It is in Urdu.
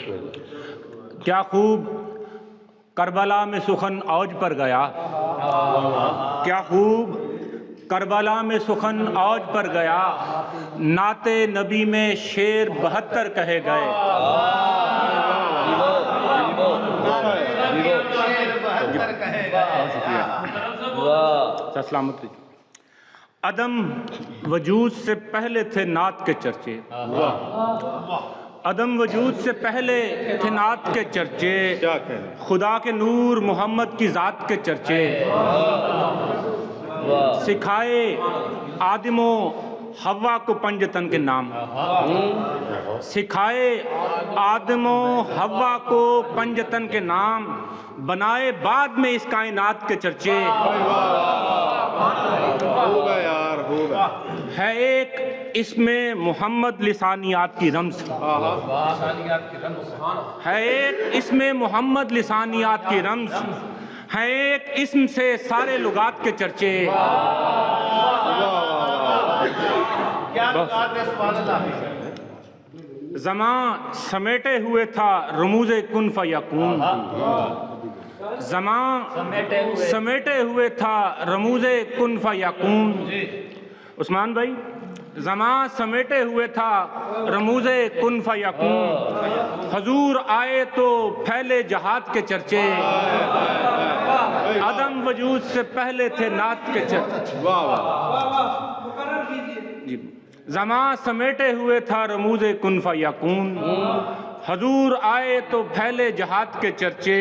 کیا خوب کربلا میں سخن اوج پر گیا، کیا خوب کربلا میں سخن اوج پر گیا، نعت نبی میں شعر 72 کہے گئے۔ سلامت۔ عدم وجود سے پہلے تھے نعت کے چرچے، عدم وجود سے پہلے تھے نعت کے چرچے، خدا کے نور محمد کی ذات کے چرچے، سکھائے آدم و حوا کو پنجتن کے نام، سکھائے آدم و حوا کو پنجتن کے نام، بنائے بعد میں اس کائنات کے چرچے۔ ہوگا یار ہوگا۔ ہے ایک اسم محمد لسانیات کی رمز، ہے ایک اسم محمد لسانیات کی رمز، ہے ایک اسم سے سارے لغات کے چرچے۔ زمان سمیٹے ہوئے تھا رموز کن فیکون، زمان سمیٹے ہوئے تھا رموز کن فیکون۔ عثمان بھائی، زمان سمیٹے ہوئے تھا رموز کن فیکون، حضور آئے تو پھیلے جہاد کے چرچے، عدم وجود سے پہلے تھے نعت کے چرچے۔ جی، زمان سمیٹے ہوئے تھا رموز کن فیکون، حضور آئے تو پھیلے جہاد کے چرچے،